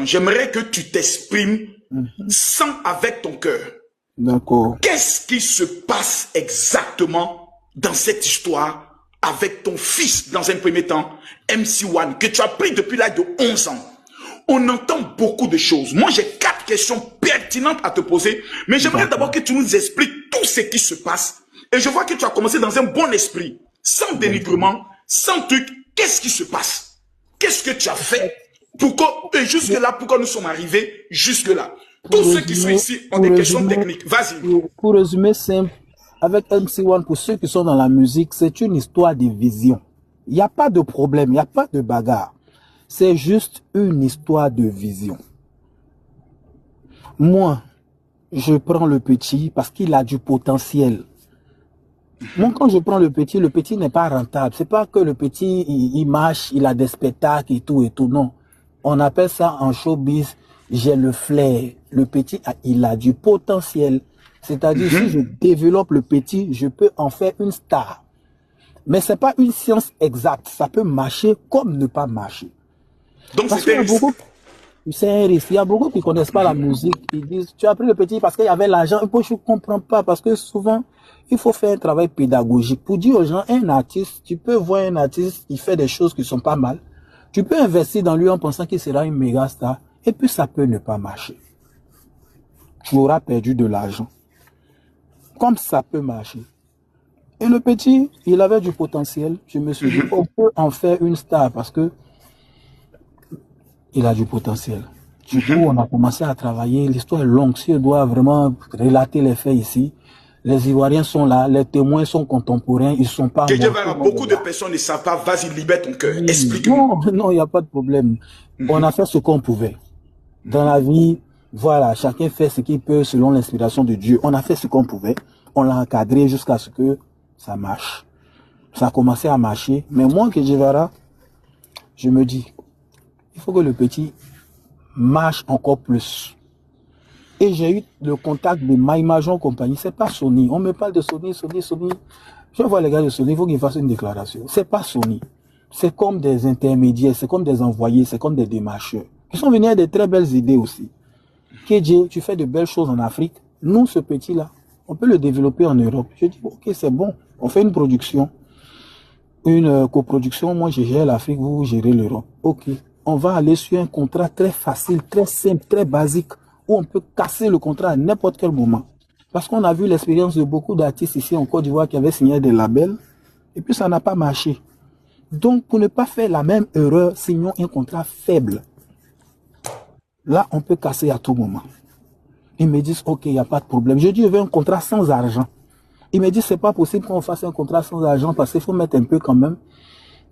J'aimerais que tu t'exprimes sans avec ton cœur. D'accord. Qu'est-ce qui se passe exactement dans cette histoire avec ton fils dans un premier temps, MC1, que tu as pris depuis l'âge de 11 ans? On entend beaucoup de choses. Moi, j'ai 4 questions pertinentes à te poser, mais j'aimerais d'abord que tu nous expliques tout ce qui se passe. Et je vois que tu as commencé dans un bon esprit, sans dénigrement, sans truc. Qu'est-ce qui se passe? Qu'est-ce que tu as fait pour que, et jusque-là, pourquoi nous sommes arrivés jusque-là? Tous ceux qui sont ici ont des questions techniques. Vas-y. Pour résumer simple, avec MC1, pour ceux qui sont dans la musique, c'est une histoire de vision. Il n'y a pas de problème, il n'y a pas de bagarre. C'est juste une histoire de vision. Moi, je prends le petit parce qu'il a du potentiel. Moi, quand je prends le petit n'est pas rentable. C'est pas que le petit, il marche, il a des spectacles et tout, non. On appelle ça en showbiz, j'ai le flair. Le petit, il a du potentiel. C'est-à-dire, si je développe le petit, je peux en faire une star. Mais c'est pas une science exacte. Ça peut marcher comme ne pas marcher. Donc c'est un risque. C'est un risque. Il y a beaucoup qui ne connaissent pas la musique. Ils disent, tu as pris le petit parce qu'il y avait l'argent. Je ne comprends pas parce que souvent, il faut faire un travail pédagogique. Pour dire aux gens, un artiste, tu peux voir un artiste qui fait des choses qui ne sont pas mal. Tu peux investir dans lui en pensant qu'il sera une méga star. Et puis ça peut ne pas marcher. Tu auras perdu de l'argent. Comme ça peut marcher. Et le petit, il avait du potentiel. Je me suis dit, on peut en faire une star parce que il a du potentiel. Du coup, on a commencé à travailler. L'histoire est longue. Si on doit vraiment relater les faits ici, les Ivoiriens sont là, les témoins sont contemporains, ils sont pas... Beaucoup de personnes ne savent pas. Vas-y, libère ton cœur. Explique-moi. Non, il n'y a pas de problème. On a fait ce qu'on pouvait. Dans la vie, voilà, chacun fait ce qu'il peut selon l'inspiration de Dieu. On a fait ce qu'on pouvait. On l'a encadré jusqu'à ce que ça marche. Ça a commencé à marcher. Mais moi, que je verrai, je me dis, il faut que le petit marche encore plus. Et j'ai eu le contact de My Majon compagnie. C'est pas Sony. On me parle de Sony. Je vois les gars de Sony, il faut qu'ils fassent une déclaration. C'est pas Sony. C'est comme des intermédiaires, c'est comme des envoyés, c'est comme des démarcheurs. Ils sont venus avec des très belles idées aussi. KJ, tu fais de belles choses en Afrique. Nous, ce petit-là, on peut le développer en Europe. Je dis, ok, c'est bon. On fait une production. Une coproduction. Moi, je gère l'Afrique, vous gérez l'Europe. Ok. On va aller sur un contrat très facile, très simple, très basique, où on peut casser le contrat à n'importe quel moment. Parce qu'on a vu l'expérience de beaucoup d'artistes ici en Côte d'Ivoire qui avaient signé des labels, et puis ça n'a pas marché. Donc, pour ne pas faire la même erreur, signons un contrat faible. Là, on peut casser à tout moment. Ils me disent, ok, il n'y a pas de problème. Je dis, je veux un contrat sans argent. Ils me disent, c'est pas possible qu'on fasse un contrat sans argent parce qu'il faut mettre un peu quand même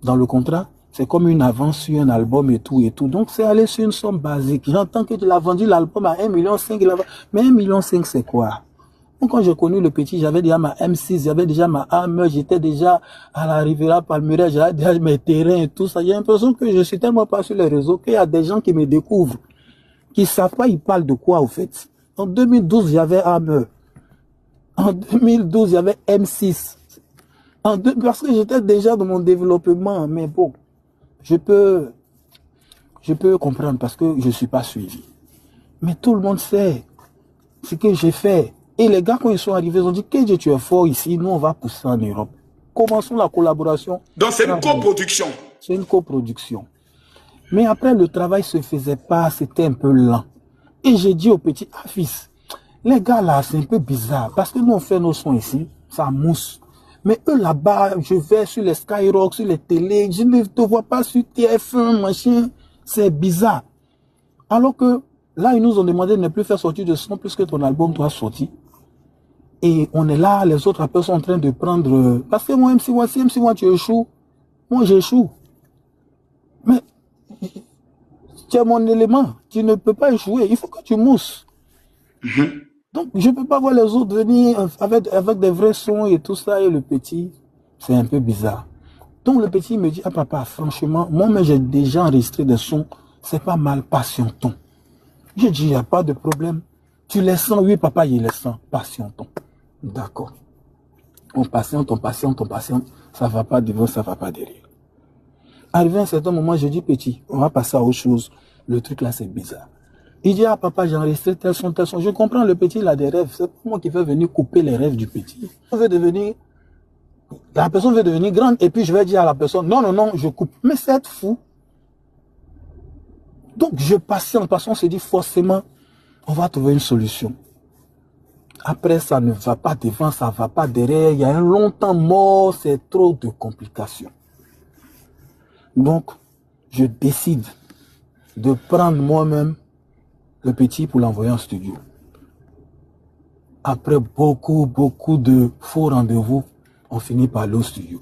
dans le contrat. C'est comme une avance sur un album et tout. Donc, c'est aller sur une somme basique. J'entends que tu l'as vendu l'album à 1,5 million. Mais 1,5 million, c'est quoi? Donc, quand j'ai connu le petit, j'avais déjà ma M6, j'avais déjà ma Hammer, j'étais déjà à la Riviera Palmyra, j'avais déjà mes terrains et tout ça. J'ai l'impression que je suis tellement pas sur les réseaux qu'il y a des gens qui me découvrent, qui savent pas, ils parlent de quoi, au fait. En 2012, j'avais Hammer. En 2012, il y avait M6. Parce que j'étais déjà dans mon développement, mais bon. Je peux comprendre parce que je ne suis pas suivi. Mais tout le monde sait ce que j'ai fait. Et les gars, quand ils sont arrivés, ils ont dit, KJ, tu es fort ici, nous on va pousser en Europe. Commençons la collaboration. Donc c'est une coproduction. C'est une coproduction. Mais après, le travail ne se faisait pas, c'était un peu lent. Et j'ai dit au petit, ah fils, les gars là, c'est un peu bizarre. Parce que nous on fait nos sons ici, ça mousse. Mais eux là-bas, je vais sur les Skyrock, sur les télés, je ne te vois pas sur TF1, machin. C'est bizarre. Alors que là, ils nous ont demandé de ne plus faire sortir de son puisque ton album doit sortir. Et on est là, les autres rappeurs sont en train de prendre... Parce que moi, MC1, si MC1 tu échoues, moi j'échoue. Mais tu es mon élément, tu ne peux pas échouer, il faut que tu mousses. Donc, je ne peux pas voir les autres venir avec des vrais sons et tout ça, et le petit, c'est un peu bizarre. Donc, le petit me dit, ah papa, franchement, moi-même, j'ai déjà enregistré des sons, c'est pas mal, patientons. Je dis, il n'y a pas de problème. Tu les sens? Oui, papa, il les sent, patientons. D'accord. On patiente, ça ne va pas devant, ça ne va pas derrière. Arrivé à un certain moment, je dis, petit, on va passer à autre chose. le truc là c'est bizarre. Il dit, ah papa, j'ai enregistré tel son, tel son. Je comprends, le petit il a des rêves. C'est moi qui vais venir couper les rêves du petit. La personne veut devenir grande et puis je vais dire à la personne, non, non, non, je coupe. Mais c'est être fou. Donc je patiente parce qu'on se dit forcément, on va trouver une solution. Après, ça ne va pas devant, ça ne va pas derrière. Il y a un long temps mort, c'est trop de complications. Donc, je décide de prendre moi-même le petit pour l'envoyer en studio. Après beaucoup de faux rendez-vous, on finit par aller au studio.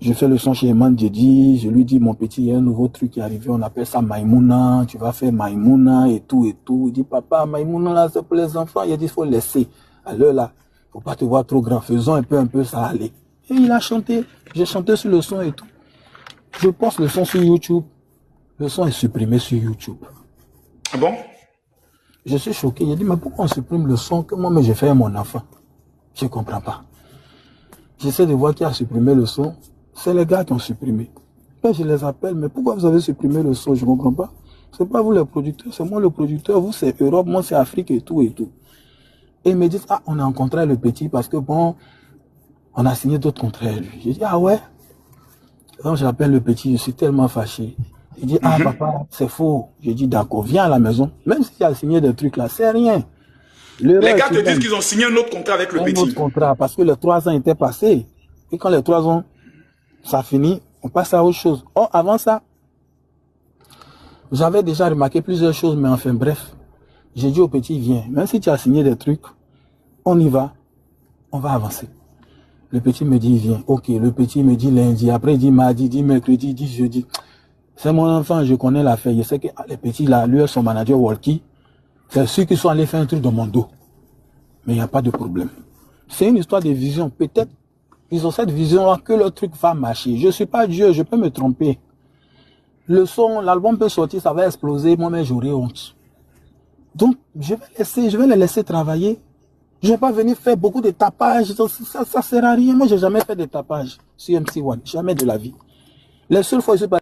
Je fais le son chez Eman Djedi, je lui dis, mon petit, il y a un nouveau truc qui est arrivé, on appelle ça Maïmouna, tu vas faire Maïmouna et tout et tout. Il dit, papa, Maïmouna là, c'est pour les enfants. Il a dit, il faut laisser. À l'heure là, faut pas te voir trop grand, faisons un peu, ça allait. Et il a chanté, j'ai chanté sur le son et tout. Je poste le son sur YouTube, le son est supprimé sur YouTube. Ah bon? Je suis choqué, il a dit, mais pourquoi on supprime le son que moi, mais j'ai fait à mon enfant? Je ne comprends pas. J'essaie de voir qui a supprimé le son. C'est les gars qui ont supprimé. Là, je les appelle, mais pourquoi vous avez supprimé le son? Je ne comprends pas. C'est pas vous les producteurs, c'est moi le producteur. Vous, c'est Europe, moi, c'est Afrique et tout et tout. Et ils me disent, ah, on a rencontré le petit parce que bon, on a signé d'autres contrats à lui. J'ai dit, ah ouais? Donc, j'appelle le petit, je suis tellement fâché. Il dit, ah, papa, c'est faux. J'ai dit, d'accord, viens à la maison. Même s'il a signé des trucs là, c'est rien. Les gars te disent qu'ils ont signé un autre contrat avec le petit. Un autre contrat, parce que les 3 ans étaient passés. Et quand les 3 ans, ça finit, on passe à autre chose. Oh, avant ça, j'avais déjà remarqué plusieurs choses, mais enfin, bref. J'ai dit au petit, viens. Même si tu as signé des trucs, on y va. On va avancer. Le petit me dit, viens. Ok, le petit me dit lundi. Après, il dit mardi, il dit mercredi, il dit jeudi. C'est mon enfant, je connais l'affaire. Je sais que les petits, là, lui, son manager Walkie, c'est ceux qui sont allés faire un truc dans mon dos. Mais il n'y a pas de problème. C'est une histoire de vision. Peut-être ils ont cette vision-là que le truc va marcher. Je ne suis pas Dieu, je peux me tromper. Le son, l'album peut sortir, ça va exploser, moi-même j'aurai honte. Donc, je vais les laisser travailler. Je ne vais pas venir faire beaucoup de tapage. Ça ne sert à rien. Moi, je n'ai jamais fait de tapage sur MC1. Jamais de la vie. Les seules fois, je suis pas